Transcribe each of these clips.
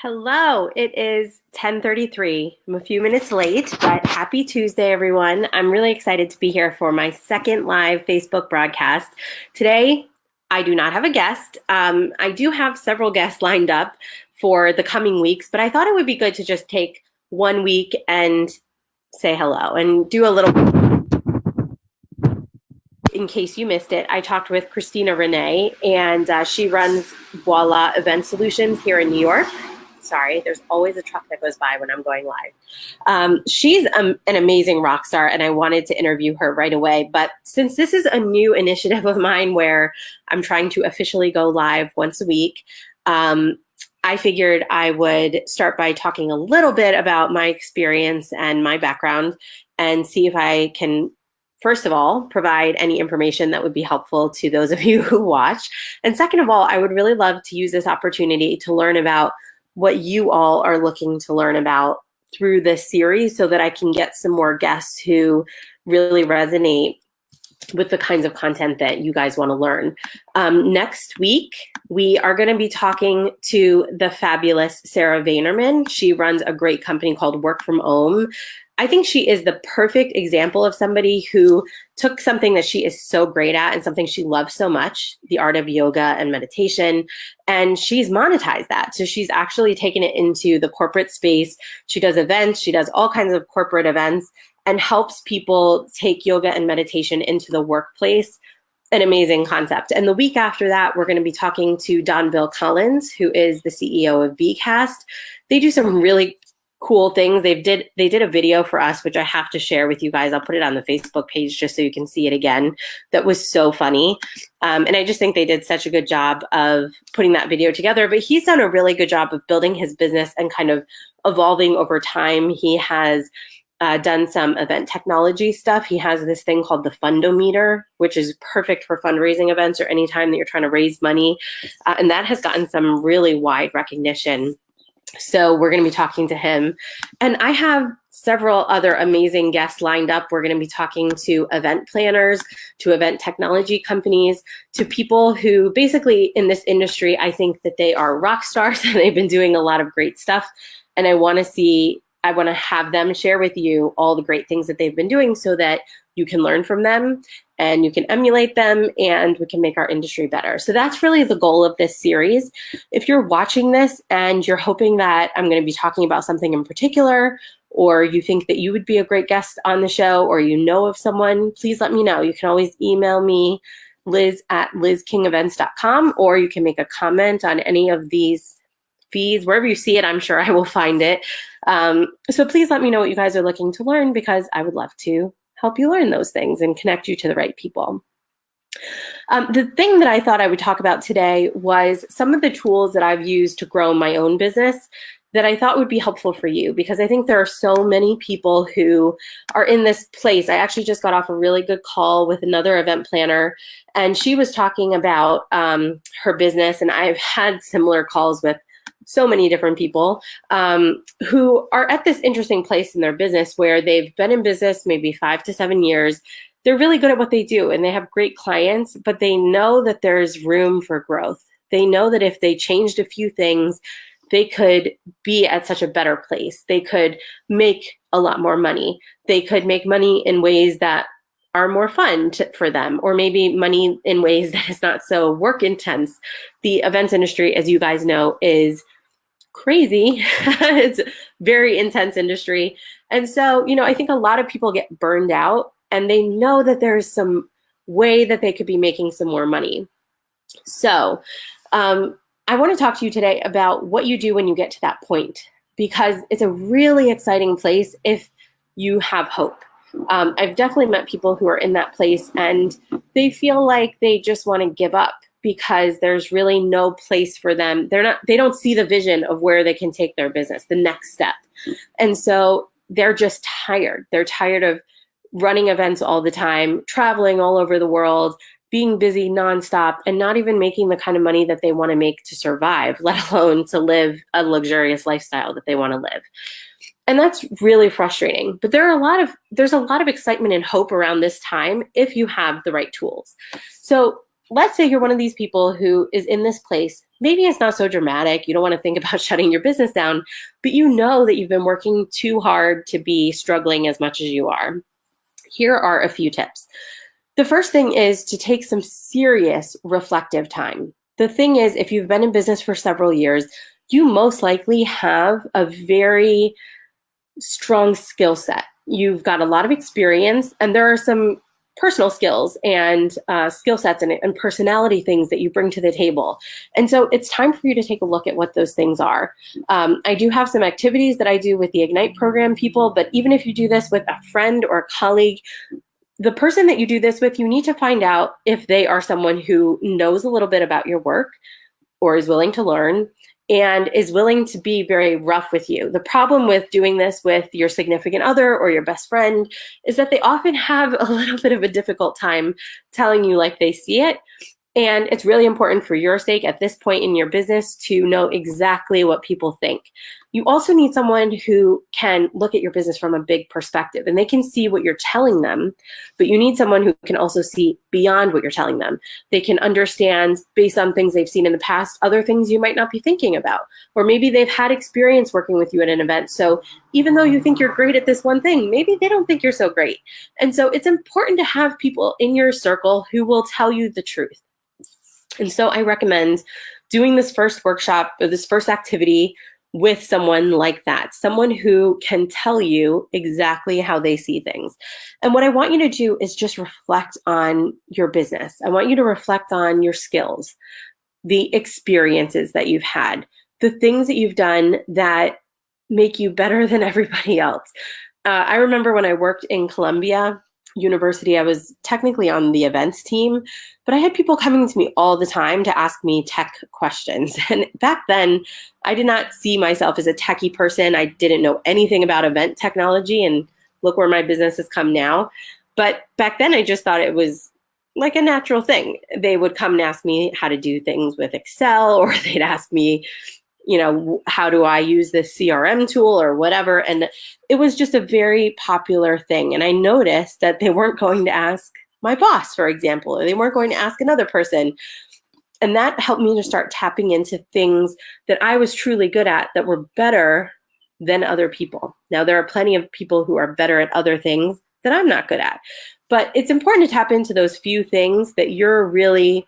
Hello, it is 10:33. I'm a few minutes late, but happy Tuesday, everyone. I'm really excited to be here for my second live Facebook broadcast. Today, I do not have a guest. I do have several guests lined up for the coming weeks, but I thought it would be good to just take 1 week and say hello and do a little. In case you missed it, I talked with Christina Renee, and she runs Voila Event Solutions here in New York. Sorry, there's always a truck that goes by when I'm going live. She's an amazing rock star, and I wanted to interview her right away. But since this is a new initiative of mine where I'm trying to officially go live once a week, I figured I would start by talking a little bit about my experience and my background and see if I can, first of all, provide any information that would be helpful to those of you who watch. And second of all, I would really love to use this opportunity to learn about what you all are looking to learn about through this series so that I can get some more guests who really resonate with the kinds of content that you guys want to learn. Next week, we are going to be talking to the fabulous Sarah Vaynerman. She runs a great company called Work From Home. I think she is the perfect example of somebody who took something that she is so great at and something she loves so much, the art of yoga and meditation, and she's monetized that. So she's actually taken it into the corporate space. She does events, she does all kinds of corporate events and helps people take yoga and meditation into the workplace. An amazing concept. And the week after that, we're going to be talking to Bill Collins, who is the CEO of VCast. They do some really cool things. They did a video for us, which I have to share with you guys. I'll put it on the Facebook page just so you can see it again. That was so funny. And I just think they did such a good job of putting that video together. But he's done a really good job of building his business and kind of evolving over time. He has done some event technology stuff. He has this thing called the Fundometer, which is perfect for fundraising events or anytime that you're trying to raise money. And that has gotten some really wide recognition. So we're going to be talking to him. And I have several other amazing guests lined up. We're going to be talking to event planners, to event technology companies, to people who basically in this industry, I think that they are rock stars and they've been doing a lot of great stuff. And I want to have them share with you all the great things that they've been doing so that you can learn from them and you can emulate them and we can make our industry better. So that's really the goal of this series. If you're watching this and you're hoping that I'm going to be talking about something in particular, or you think that you would be a great guest on the show, or you know of someone, please let me know. You can always email me, liz@lizkingevents.com, or you can make a comment on any of these feeds. Wherever you see it, I'm sure I will find it. So please let me know what you guys are looking to learn because I would love to help you learn those things and connect you to the right people. The thing that I thought I would talk about today was some of the tools that I've used to grow my own business that I thought would be helpful for you because I think there are so many people who are in this place. I actually just got off a really good call with another event planner and she was talking about her business, and I've had similar calls with so many different people who are at this interesting place in their business where they've been in business maybe 5 to 7 years. They're really good at what they do and they have great clients, but they know that there's room for growth. They know that if they changed a few things, they could be at such a better place. They could make a lot more money. They could make money in ways that are more fun for them, or maybe money in ways that is not so work intense. The events industry, as you guys know, is crazy. It's a very intense industry. And so, I think a lot of people get burned out and they know that there's some way that they could be making some more money. So I want to talk to you today about what you do when you get to that point, because it's a really exciting place if you have hope. I've definitely met people who are in that place and they feel like they just want to give up because there's really no place for them. They don't see the vision of where they can take their business, the next step. And so they're just tired. They're tired of running events all the time, traveling all over the world, being busy nonstop, and not even making the kind of money that they want to make to survive, let alone to live a luxurious lifestyle that they want to live. And that's really frustrating. But there's a lot of excitement and hope around this time if you have the right tools. So let's say you're one of these people who is in this place, maybe it's not so dramatic. You don't want to think about shutting your business down, but you know that you've been working too hard to be struggling as much as you are. Here are a few tips. The first thing is to take some serious reflective time. The thing is, if you've been in business for several years, you most likely have a very strong skill set. You've got a lot of experience, and there are some personal skills and skill sets and personality things that you bring to the table. And so it's time for you to take a look at what those things are. I do have some activities that I do with the Ignite program people, but even if you do this with a friend or a colleague, the person that you do this with, you need to find out if they are someone who knows a little bit about your work or is willing to learn and is willing to be very rough with you. The problem with doing this with your significant other or your best friend is that they often have a little bit of a difficult time telling you like they see it. And it's really important for your sake at this point in your business to know exactly what people think. You also need someone who can look at your business from a big perspective, and they can see what you're telling them, but you need someone who can also see beyond what you're telling them. They can understand, based on things they've seen in the past, other things you might not be thinking about. Or maybe they've had experience working with you at an event. So even though you think you're great at this one thing, maybe they don't think you're so great. And so it's important to have people in your circle who will tell you the truth. And so I recommend doing this first workshop or this first activity with someone like that, someone who can tell you exactly how they see things. And what I want you to do is just reflect on your business. I want you to reflect on your skills, the experiences that you've had, the things that you've done that make you better than everybody else. I remember when I worked in Columbia University, I was technically on the events team, but I had people coming to me all the time to ask me tech questions. And back then, I did not see myself as a techie person. I didn't know anything about event technology, and look where my business has come now. But back then, I just thought it was like a natural thing. They would come and ask me how to do things with Excel, or they'd ask me, how do I use this CRM tool or whatever? And it was just a very popular thing. And I noticed that they weren't going to ask my boss, for example, or they weren't going to ask another person. And that helped me to start tapping into things that I was truly good at that were better than other people. Now, there are plenty of people who are better at other things that I'm not good at. But it's important to tap into those few things that you're really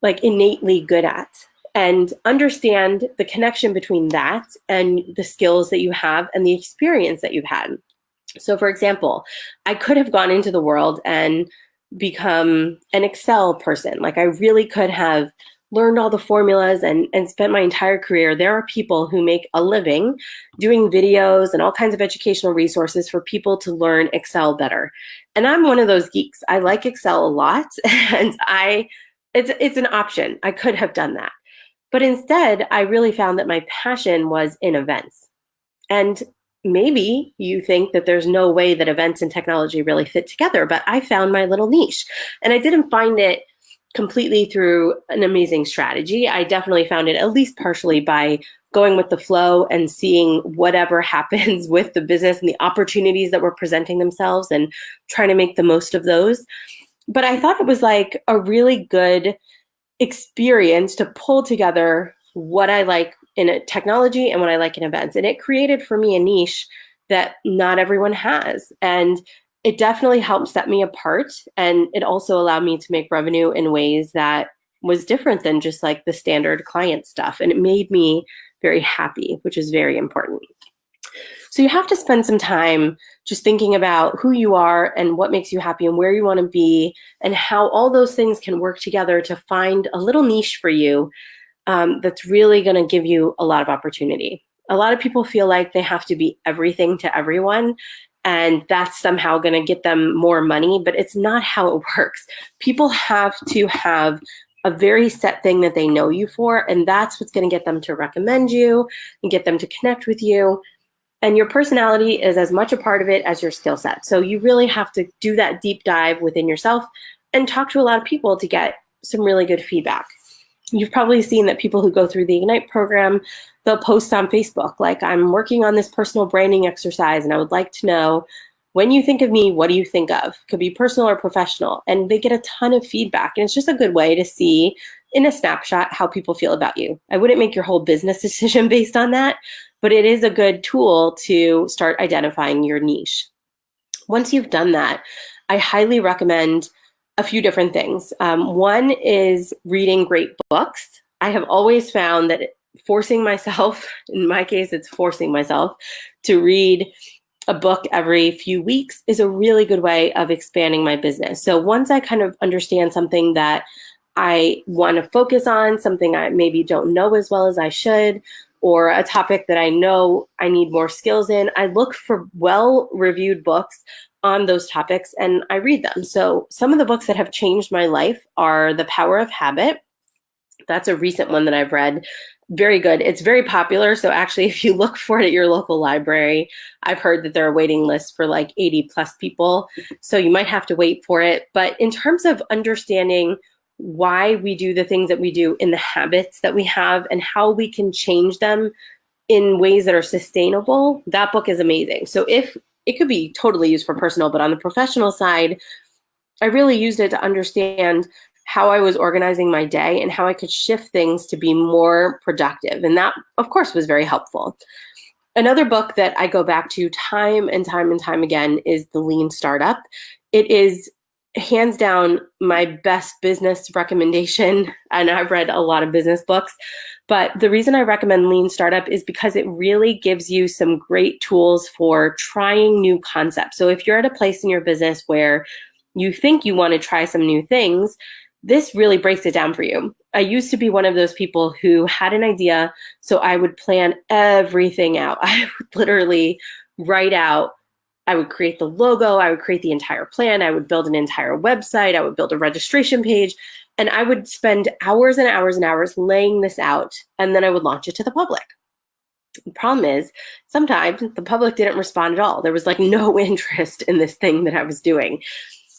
like innately good at, and understand the connection between that and the skills that you have and the experience that you've had. So for example, I could have gone into the world and become an Excel person. Like I really could have learned all the formulas and spent my entire career. There are people who make a living doing videos and all kinds of educational resources for people to learn Excel better. And I'm one of those geeks. I like Excel a lot, and it's an option. I could have done that. But instead, I really found that my passion was in events. And maybe you think that there's no way that events and technology really fit together, but I found my little niche. And I didn't find it completely through an amazing strategy. I definitely found it at least partially by going with the flow and seeing whatever happens with the business and the opportunities that were presenting themselves and trying to make the most of those. But I thought it was like a really good experience to pull together what I like in technology and what I like in events. And it created for me a niche that not everyone has. And it definitely helped set me apart. And it also allowed me to make revenue in ways that was different than just like the standard client stuff. And it made me very happy, which is very important. So you have to spend some time just thinking about who you are and what makes you happy and where you want to be and how all those things can work together to find a little niche for you that's really going to give you a lot of opportunity. A lot of people feel like they have to be everything to everyone, and that's somehow going to get them more money, but it's not how it works. People have to have a very set thing that they know you for, and that's what's going to get them to recommend you and get them to connect with you. And your personality is as much a part of it as your skill set. So you really have to do that deep dive within yourself and talk to a lot of people to get some really good feedback. You've probably seen that people who go through the Ignite program, they'll post on Facebook, like, I'm working on this personal branding exercise and I would like to know, when you think of me, what do you think of? Could be personal or professional. And they get a ton of feedback. And it's just a good way to see in a snapshot how people feel about you. I wouldn't make your whole business decision based on that, but it is a good tool to start identifying your niche. Once you've done that, I highly recommend a few different things. One is reading great books. I have always found that forcing myself, in my case, it's forcing myself to read a book every few weeks is a really good way of expanding my business. So once I kind of understand something that I want to focus on, something I maybe don't know as well as I should, or a topic that I know I need more skills in, I look for well-reviewed books on those topics and I read them. So some of the books that have changed my life are The Power of Habit. That's a recent one that I've read. Very good. It's very popular. So actually, if you look for it at your local library, I've heard that there are waiting lists for like 80 plus people. So you might have to wait for it. But in terms of understanding why we do the things that we do in the habits that we have and how we can change them in ways that are sustainable, that book is amazing. So if it could be totally used for personal, but on the professional side, I really used it to understand how I was organizing my day and how I could shift things to be more productive. And that, of course, was very helpful. Another book that I go back to time and time and time again is The Lean Startup. It is hands down my best business recommendation. And I've read a lot of business books, but the reason I recommend Lean Startup is because it really gives you some great tools for trying new concepts. So if you're at a place in your business where you think you want to try some new things, this really breaks it down for you. I used to be one of those people who had an idea, so I would plan everything out. I would literally write out, I would create the logo, I would create the entire plan, I would build an entire website, I would build a registration page, and I would spend hours and hours and hours laying this out, and then I would launch it to the public. The problem is, sometimes the public didn't respond at all. There was like no interest in this thing that I was doing.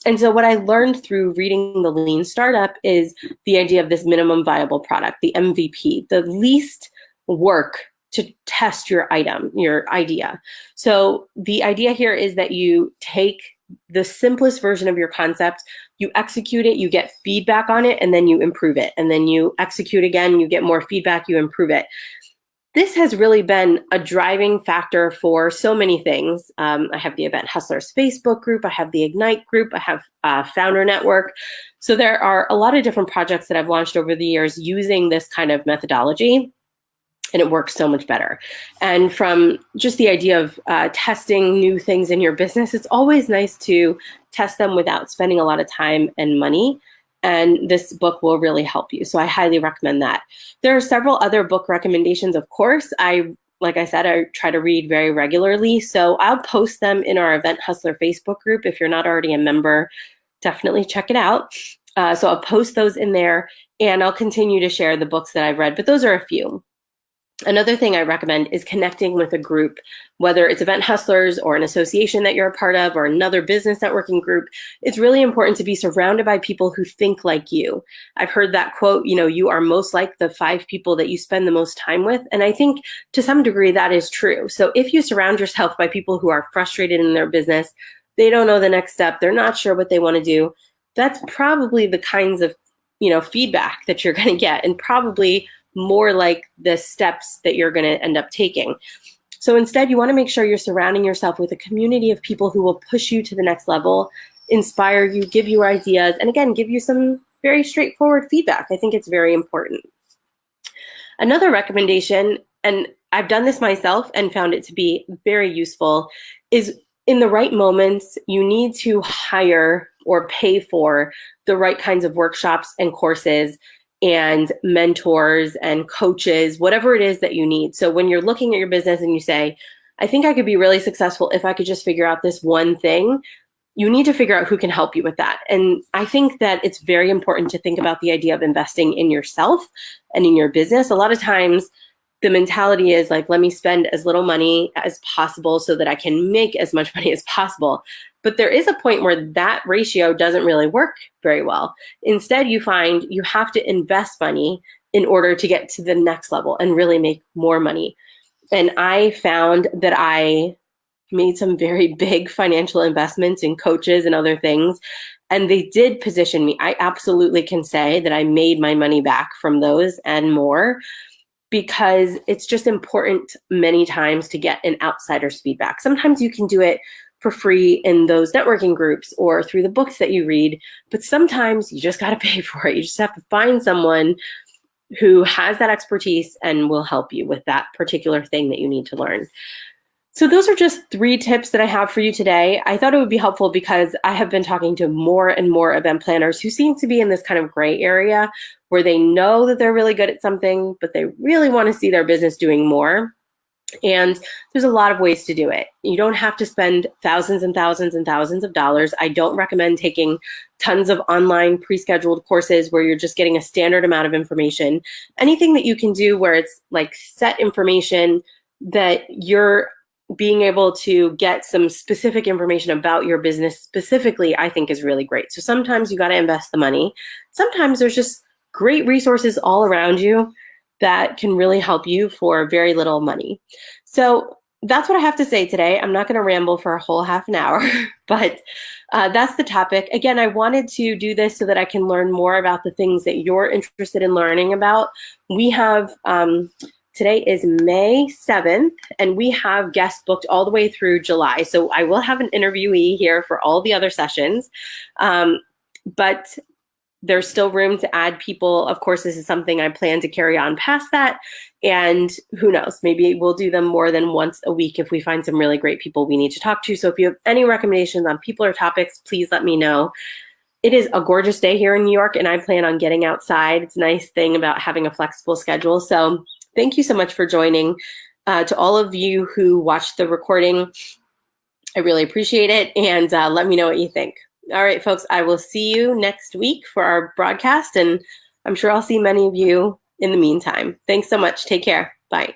And so what I learned through reading The Lean Startup is the idea of this minimum viable product, the MVP, the least work to test your idea. So the idea here is that you take the simplest version of your concept, you execute it, you get feedback on it, and then you improve it. And then you execute again, you get more feedback, you improve it. This has really been a driving factor for so many things. I have the Event Hustlers Facebook group, I have the Ignite group, I have Founder Network. So there are a lot of different projects that I've launched over the years using this kind of methodology, and it works so much better. And from just the idea of testing new things in your business, it's always nice to test them without spending a lot of time and money. And this book will really help you. So I highly recommend that. There are several other book recommendations, of course. Like I said, I try to read very regularly. So I'll post them in our Event Hustler Facebook group. If you're not already a member, definitely check it out. So I'll post those in there and I'll continue to share the books that I've read, but those are a few. Another thing I recommend is connecting with a group, whether it's Event Hustlers or an association that you're a part of or another business networking group. It's really important to be surrounded by people who think like you. I've heard that quote, you are most like the 5 people that you spend the most time with. And I think to some degree that is true. So if you surround yourself by people who are frustrated in their business, they don't know the next step, they're not sure what they want to do, that's probably the kinds of feedback that you're going to get, and probably more like the steps that you're going to end up taking. So instead, you want to make sure you're surrounding yourself with a community of people who will push you to the next level, inspire you, give you ideas, and again, give you some very straightforward feedback. I think it's very important. Another recommendation, and I've done this myself and found it to be very useful, is in the right moments, you need to hire or pay for the right kinds of workshops and courses and mentors and coaches, whatever it is that you need. So when you're looking at your business and you say, I think I could be really successful if I could just figure out this one thing, you need to figure out who can help you with that. And I think that it's very important to think about the idea of investing in yourself and in your business. A lot of times the mentality is like, let me spend as little money as possible so that I can make as much money as possible. But there is a point where that ratio doesn't really work very well. Instead, you find you have to invest money in order to get to the next level and really make more money. And I found that I made some very big financial investments in coaches and other things. And they did position me. I absolutely can say that I made my money back from those and more, because it's just important many times to get an outsider's feedback. Sometimes you can do it for free in those networking groups or through the books that you read, but sometimes you just got to pay for it. You just have to find someone who has that expertise and will help you with that particular thing that you need to learn. So those are just 3 tips that I have for you today. I thought it would be helpful because I have been talking to more and more event planners who seem to be in this kind of gray area where they know that they're really good at something, but they really want to see their business doing more. And there's a lot of ways to do it. You don't have to spend thousands and thousands and thousands of dollars. I don't recommend taking tons of online pre-scheduled courses where you're just getting a standard amount of information. Anything that you can do where it's like set information that you're being able to get some specific information about your business specifically, I think is really great. So sometimes you got to invest the money. Sometimes there's just great resources all around you that can really help you for very little money. So that's what I have to say today. I'm not going to ramble for a whole half an hour, but that's the topic. Again, I wanted to do this so that I can learn more about the things that you're interested in learning about. We have, today is May 7th, and we have guests booked all the way through July. So I will have an interviewee here for all the other sessions, but there's still room to add people. Of course, this is something I plan to carry on past that. And who knows, maybe we'll do them more than once a week if we find some really great people we need to talk to. So if you have any recommendations on people or topics, please let me know. It is a gorgeous day here in New York, and I plan on getting outside. It's a nice thing about having a flexible schedule. So thank you so much for joining. To all of you who watched the recording, I really appreciate it. And let me know what you think. All right, folks, I will see you next week for our broadcast, and I'm sure I'll see many of you in the meantime. Thanks so much. Take care. Bye.